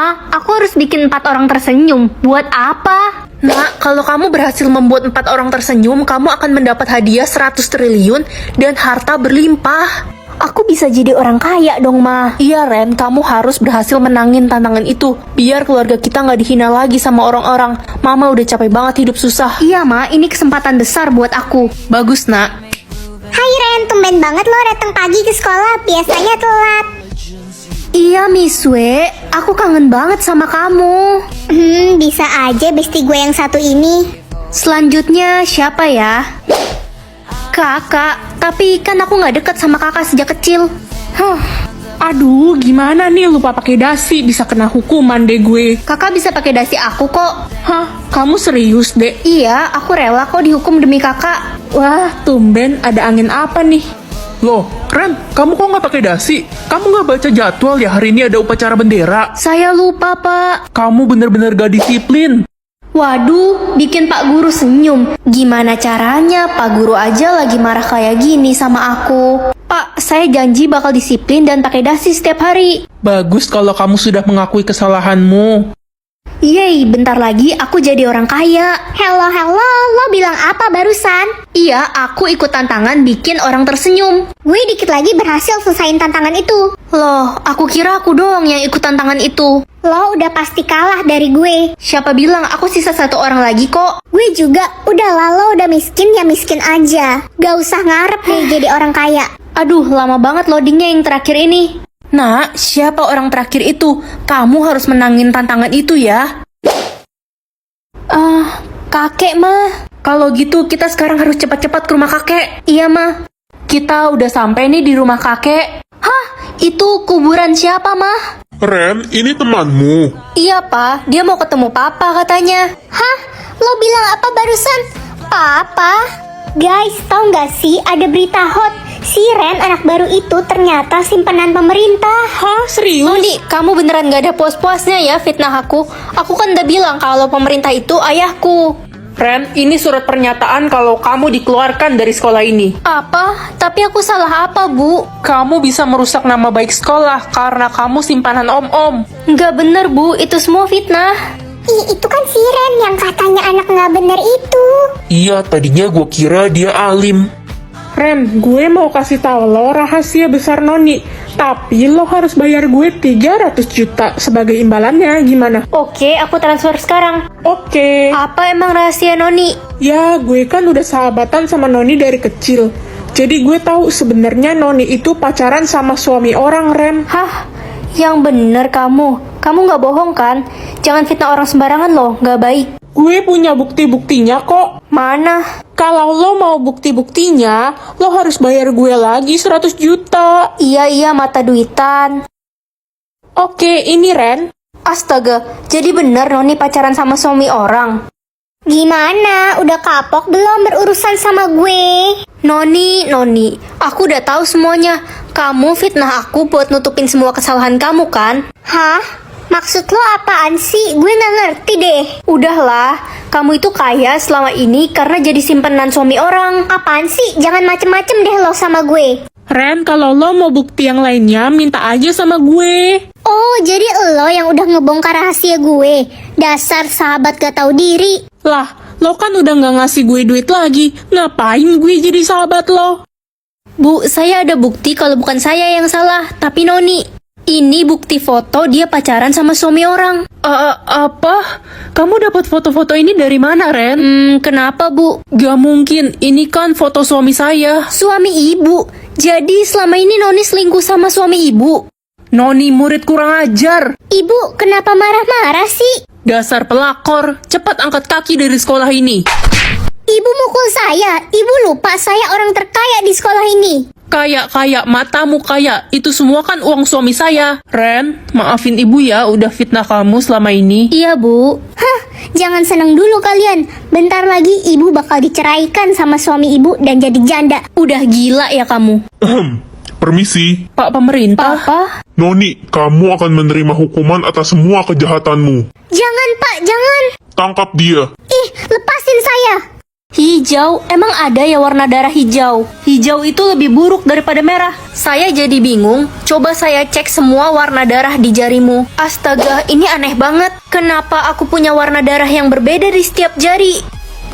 Ma, aku harus bikin 4 orang tersenyum. Buat apa? Nak, kalau kamu berhasil membuat 4 orang tersenyum, kamu akan mendapat hadiah 100 triliun dan harta berlimpah. Aku bisa jadi orang kaya dong, Ma. Iya, Ren, kamu harus berhasil menangin tantangan itu. Biar keluarga kita nggak dihina lagi sama orang-orang. Mama udah capek banget hidup susah. Iya, Ma, ini kesempatan besar buat aku. Bagus, Nak. Hai Ren, tumben banget lo datang pagi ke sekolah, biasanya telat. Iya, Miss We, aku kangen banget sama kamu. Bisa aja bestie gue yang satu ini. Selanjutnya siapa ya? Kakak, tapi kan aku nggak deket sama kakak sejak kecil. Aduh, gimana nih lupa pakai dasi, bisa kena hukuman deh gue. Kakak bisa pakai dasi aku kok. Hah, kamu serius dek? Iya, aku rela kok dihukum demi kakak. Wah, tumben ada angin apa nih? Loh, Ren, kamu kok nggak pakai dasi? Kamu nggak baca jadwal ya hari ini ada upacara bendera? Saya lupa, Pak. Kamu bener-bener gak disiplin. Waduh, bikin Pak Guru senyum. Gimana caranya Pak Guru aja lagi marah kayak gini sama aku? Pak, saya janji bakal disiplin dan pakai dasi setiap hari. Bagus kalau kamu sudah mengakui kesalahanmu. Yeay, bentar lagi aku jadi orang kaya. Hello, lo bilang apa barusan? Iya, aku ikut tantangan bikin orang tersenyum. Gue dikit lagi berhasil selesaiin tantangan itu. Loh, aku kira aku doang yang ikut tantangan itu. Lo udah pasti kalah dari gue. Siapa bilang aku sisa 1 orang lagi kok? Gue juga, udahlah lo udah miskin ya miskin aja. Gak usah ngarep nih jadi orang kaya. Aduh, lama banget loadingnya yang terakhir ini. Nak, siapa orang terakhir itu? Kamu harus menangin tantangan itu ya. Kakek, mah. Kalau gitu kita sekarang harus cepat-cepat ke rumah kakek. Iya, mah. Kita udah sampai nih di rumah kakek. Hah? Itu kuburan siapa, mah? Ren, ini temanmu. Iya, Pak. Dia mau ketemu Papa katanya. Hah? Lo bilang apa barusan? Papa? Guys, tau gak sih ada berita hot? Si Ren anak baru itu ternyata simpanan pemerintah. Hah, serius? Mondi, kamu beneran gak ada puas-puasnya ya fitnah aku? Aku kan udah bilang kalau pemerintah itu ayahku. Ren, ini surat pernyataan kalau kamu dikeluarkan dari sekolah ini. Apa? Tapi aku salah apa, Bu? Kamu bisa merusak nama baik sekolah karena kamu simpanan om-om. Nggak bener, Bu. Itu semua fitnah. Ih, itu kan si Ren yang katanya anak gak bener itu. Iya, tadinya gue kira dia alim. Ren, gue mau kasih tahu lo rahasia besar Noni. Tapi lo harus bayar gue 300 juta sebagai imbalannya, gimana? Oke, aku transfer sekarang. Oke. Apa emang rahasia Noni? Ya, gue kan udah sahabatan sama Noni dari kecil. Jadi gue tahu sebenarnya Noni itu pacaran sama suami orang, Ren. Hah? Yang bener kamu. Kamu nggak bohong kan? Jangan fitnah orang sembarangan loh, nggak baik. Gue punya bukti-buktinya kok. Mana? Kalau lo mau bukti-buktinya, lo harus bayar gue lagi 100 juta. Iya, mata duitan. Oke, ini Ren. Astaga, jadi bener Noni pacaran sama suami orang? Gimana? Udah kapok belum berurusan sama gue? Noni, aku udah tahu semuanya. Kamu fitnah aku buat nutupin semua kesalahan kamu kan? Hah? Maksud lo apaan sih? Gue gak ngerti deh. Udahlah, kamu itu kaya selama ini karena jadi simpanan suami orang. Apaan sih? Jangan macem-macem deh lo sama gue. Ren, kalau lo mau bukti yang lainnya, minta aja sama gue. Oh, jadi lo yang udah ngebongkar rahasia gue. Dasar sahabat gak tahu diri. Lah, lo kan udah gak ngasih gue duit lagi. Ngapain gue jadi sahabat lo? Bu, saya ada bukti kalau bukan saya yang salah, tapi Noni. Ini bukti foto dia pacaran sama suami orang. Apa? Kamu dapat foto-foto ini dari mana, Ren? Kenapa, Bu? Gak mungkin, ini kan foto suami saya. Suami ibu. Jadi selama ini Noni selingkuh sama suami ibu. Noni murid kurang ajar. Ibu, kenapa marah-marah sih? Dasar pelakor, cepat angkat kaki dari sekolah ini. Ibu mukul saya. Ibu lupa saya orang terkaya di sekolah ini. Kaya, matamu kaya. Itu semua kan uang suami saya. Ren, maafin ibu ya udah fitnah kamu selama ini. Iya, Bu. Hah, jangan seneng dulu kalian. Bentar lagi ibu bakal diceraikan sama suami ibu dan jadi janda. Udah gila ya kamu. Permisi. Pak pemerintah. Papa? Noni, kamu akan menerima hukuman atas semua kejahatanmu. Jangan, Pak, jangan. Tangkap dia. Ih, lepasin saya. Hijau? Emang ada ya warna darah hijau? Hijau itu lebih buruk daripada merah. Saya jadi bingung. Coba saya cek semua warna darah di jarimu. Astaga, ini aneh banget. Kenapa aku punya warna darah yang berbeda di setiap jari?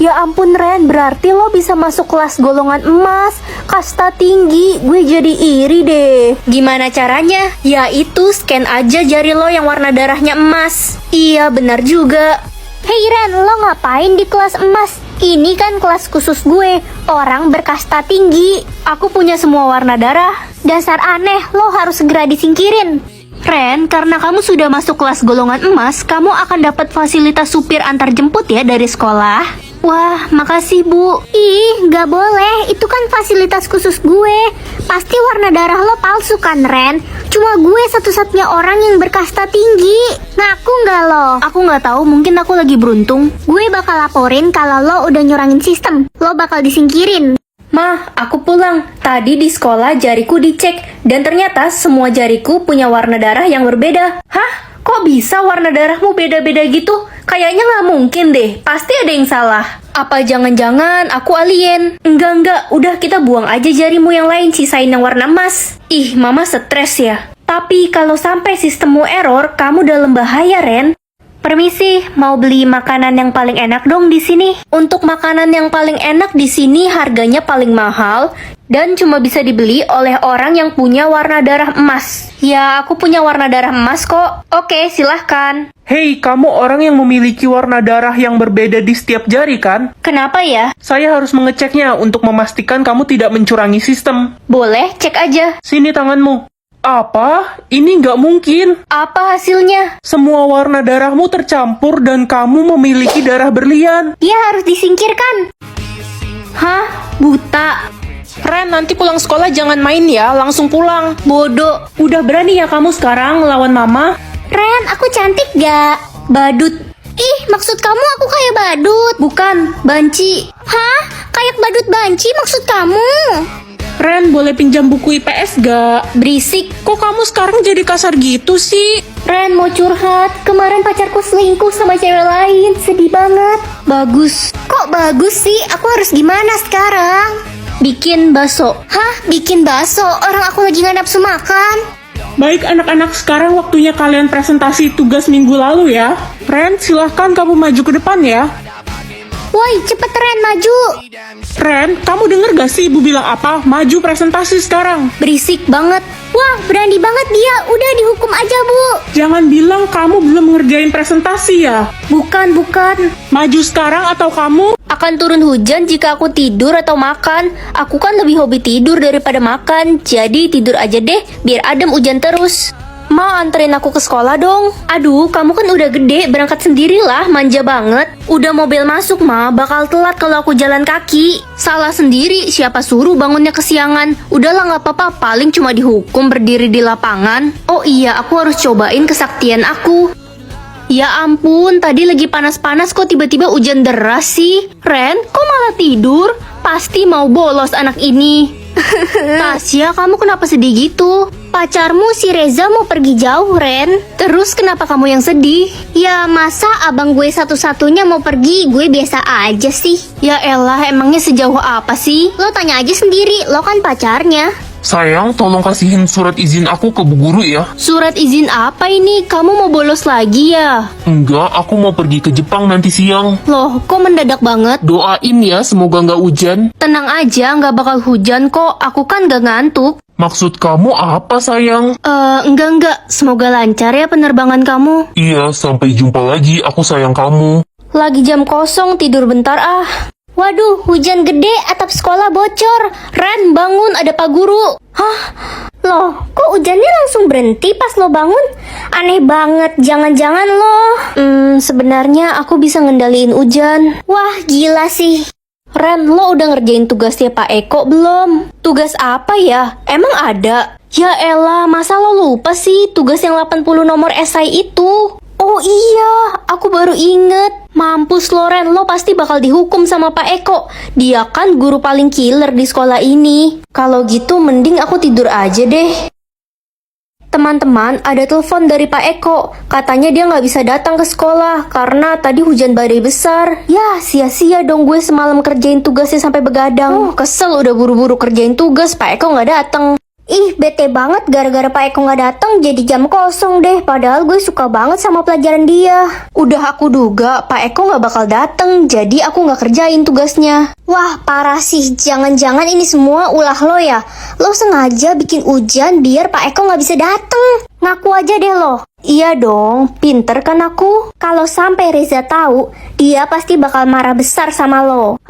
Ya ampun Ren, berarti lo bisa masuk kelas golongan emas, kasta tinggi. Gue jadi iri deh. Gimana caranya? Ya itu, scan aja jari lo yang warna darahnya emas. Iya, benar juga. Hei Ren, lo ngapain di kelas emas? Ini kan kelas khusus gue, orang berkasta tinggi. Aku punya semua warna darah. Dasar aneh, lo harus segera disingkirin. Ren, karena kamu sudah masuk kelas golongan emas, kamu akan dapat fasilitas supir antar jemput ya dari sekolah. Wah, makasih Bu. Ih, gak boleh, itu kan fasilitas khusus gue. Pasti warna darah lo palsu kan Ren? Cuma gue satu-satunya orang yang berkasta tinggi. Ngaku gak lo? Aku nggak tahu, mungkin aku lagi beruntung. Gue bakal laporin kalau lo udah nyurangin sistem. Lo bakal disingkirin. Mah, aku pulang. Tadi di sekolah jariku dicek, dan ternyata semua jariku punya warna darah yang berbeda. Hah? Kok bisa warna darahmu beda-beda gitu? Kayaknya nggak mungkin deh, pasti ada yang salah. Apa jangan-jangan aku alien? Enggak, udah kita buang aja jarimu yang lain, sisain yang warna emas. Ih, mama stres ya. Tapi kalau sampai sistemmu error, kamu dalam bahaya, Ren. Permisi, mau beli makanan yang paling enak dong di sini. Untuk makanan yang paling enak di sini harganya paling mahal dan cuma bisa dibeli oleh orang yang punya warna darah emas. Ya, aku punya warna darah emas kok. Oke, silahkan. Hei, kamu orang yang memiliki warna darah yang berbeda di setiap jari kan? Kenapa ya? Saya harus mengeceknya untuk memastikan kamu tidak mencurangi sistem. Boleh, cek aja. Sini tanganmu. Apa? Ini nggak mungkin. Apa hasilnya? Semua warna darahmu tercampur dan kamu memiliki darah berlian. Dia harus disingkirkan. Hah? Buta? Ren, nanti pulang sekolah jangan main ya, langsung pulang. Bodoh. Udah berani ya kamu sekarang ngelawan mama? Ren, aku cantik gak? Badut. Ih, maksud kamu aku kayak badut? Bukan, banci. Hah? Kayak badut banci maksud kamu? Ren, boleh pinjam buku IPS gak? Berisik. Kok kamu sekarang jadi kasar gitu sih? Ren mau curhat. Kemarin pacarku selingkuh sama cewek lain. Sedih banget. Bagus. Kok bagus sih? Aku harus gimana sekarang? Bikin bakso. Hah? Bikin bakso? Orang aku lagi gak nafsu makan. Baik anak-anak, sekarang waktunya kalian presentasi tugas minggu lalu ya. Ren, silahkan kamu maju ke depan ya. Woi, cepet Ren, maju. Ren, kamu denger gak sih ibu bilang apa? Maju presentasi sekarang. Berisik banget. Wah, berani banget dia. Udah dihukum aja, Bu. Jangan bilang kamu belum ngerjain presentasi ya. Bukan. Maju sekarang atau kamu... Akan turun hujan jika aku tidur atau makan. Aku kan lebih hobi tidur daripada makan. Jadi tidur aja deh, biar adem hujan terus. Ma, anterin aku ke sekolah dong. Aduh, kamu kan udah gede, berangkat sendirilah, manja banget. Udah mobil masuk, Ma, bakal telat kalau aku jalan kaki. Salah sendiri, siapa suruh bangunnya kesiangan. Udahlah gak apa-apa, paling cuma dihukum berdiri di lapangan. Oh iya, aku harus cobain kesaktian aku. Ya ampun, tadi lagi panas-panas kok tiba-tiba hujan deras sih. Ren, kok malah tidur? Pasti mau bolos anak ini. Tasya, kamu kenapa sedih gitu? Pacarmu si Reza mau pergi jauh, Ren. Terus kenapa kamu yang sedih? Ya masa abang gue satu-satunya mau pergi, gue biasa aja sih. Ya elah, emangnya sejauh apa sih? Lo tanya aja sendiri, lo kan pacarnya. Sayang, tolong kasihin surat izin aku ke Bu Guru ya. Surat izin apa ini? Kamu mau bolos lagi ya? Enggak, aku mau pergi ke Jepang nanti siang. Loh, kok mendadak banget? Doain ya, semoga nggak hujan. Tenang aja, nggak bakal hujan kok. Aku kan nggak ngantuk. Maksud kamu apa sayang? Enggak. Semoga lancar ya penerbangan kamu. Iya, sampai jumpa lagi, aku sayang kamu. Lagi jam kosong, tidur bentar ah. Waduh, hujan gede, atap sekolah bocor. Ren, bangun, ada Pak Guru. Hah? Loh, kok hujannya langsung berhenti pas lo bangun? Aneh banget, jangan-jangan lo... Sebenarnya aku bisa ngendaliin hujan. Wah, gila sih. Ren, lo udah ngerjain tugasnya Pak Eko belum? Tugas apa ya? Emang ada? Ya elah, masa lo lupa sih tugas yang 80 nomor esai itu? Oh iya, aku baru inget. Mampus lo Ren, lo pasti bakal dihukum sama Pak Eko. Dia kan guru paling killer di sekolah ini. Kalau gitu mending aku tidur aja deh. Teman-teman, ada telepon dari Pak Eko. Katanya dia nggak bisa datang ke sekolah karena tadi hujan badai besar. Ya, sia-sia dong gue semalam kerjain tugasnya sampai begadang. Kesel udah buru-buru kerjain tugas, Pak Eko nggak datang. Ih, bete banget gara-gara Pak Eko nggak datang jadi jam kosong deh. Padahal gue suka banget sama pelajaran dia. Udah aku duga Pak Eko nggak bakal datang, jadi aku nggak kerjain tugasnya. Wah, parah sih. Jangan-jangan ini semua ulah lo ya. Lo sengaja bikin hujan biar Pak Eko nggak bisa datang. Ngaku aja deh lo. Iya dong, pinter kan aku? Kalau sampai Reza tahu, dia pasti bakal marah besar sama lo.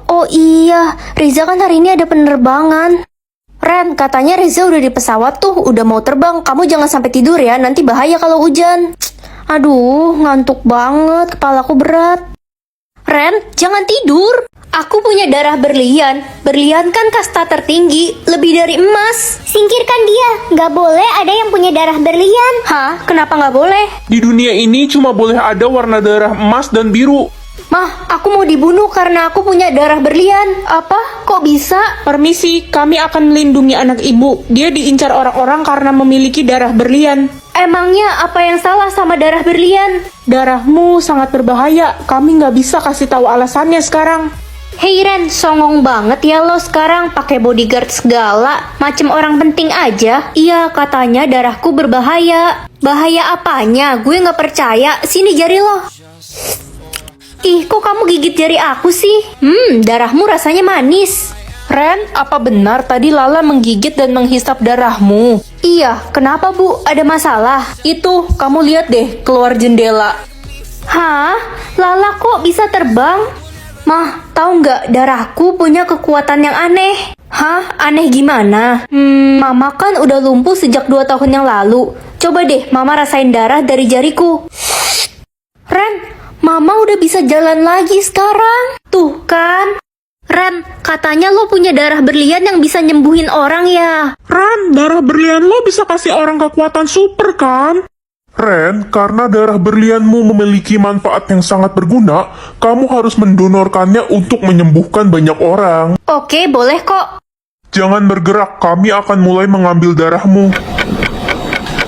Oh iya, Riza kan hari ini ada penerbangan. Ren, katanya Reza udah di pesawat tuh, udah mau terbang. Kamu jangan sampai tidur ya, nanti bahaya kalau hujan. Aduh, ngantuk banget, kepalaku berat. Ren, jangan tidur. Aku punya darah berlian. Berlian kan kasta tertinggi, lebih dari emas. Singkirkan dia. Nggak boleh ada yang punya darah berlian. Hah? Kenapa nggak boleh? Di dunia ini cuma boleh ada warna darah emas dan biru. Mah, aku mau dibunuh karena aku punya darah berlian. Apa? Kok bisa? Permisi, kami akan melindungi anak ibu. Dia diincar orang-orang karena memiliki darah berlian. Emangnya apa yang salah sama darah berlian? Darahmu sangat berbahaya. Kami nggak bisa kasih tahu alasannya sekarang. Hei Ren, songong banget ya lo sekarang pakai bodyguard segala, macem orang penting aja. Iya, katanya darahku berbahaya. Bahaya apanya? Gue nggak percaya. Sini jari lo. Ih, kok kamu gigit jari aku sih? Darahmu rasanya manis. Ren, apa benar tadi Lala menggigit dan menghisap darahmu? Iya, kenapa Bu? Ada masalah? Itu, kamu lihat deh, keluar jendela. Hah? Lala kok bisa terbang? Mah, tahu nggak darahku punya kekuatan yang aneh? Hah? Aneh gimana? Mama kan udah lumpuh sejak 2 tahun yang lalu. Coba deh, Mama rasain darah dari jariku. Ren, Mama udah bisa jalan lagi sekarang. Tuh kan? Ren, katanya lo punya darah berlian yang bisa nyembuhin orang ya? Ren, darah berlian lo bisa kasih orang kekuatan super kan? Ren, karena darah berlianmu memiliki manfaat yang sangat berguna, kamu harus mendonorkannya untuk menyembuhkan banyak orang. Oke, boleh kok. Jangan bergerak, kami akan mulai mengambil darahmu.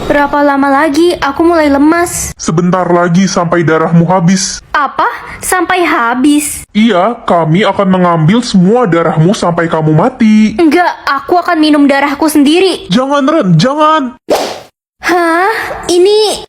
Berapa lama lagi? Aku mulai lemas. Sebentar lagi sampai darahmu habis. Apa? Sampai habis? Iya, kami akan mengambil semua darahmu sampai kamu mati. Enggak, aku akan minum darahku sendiri. Jangan, Ren, jangan! Hah? Ini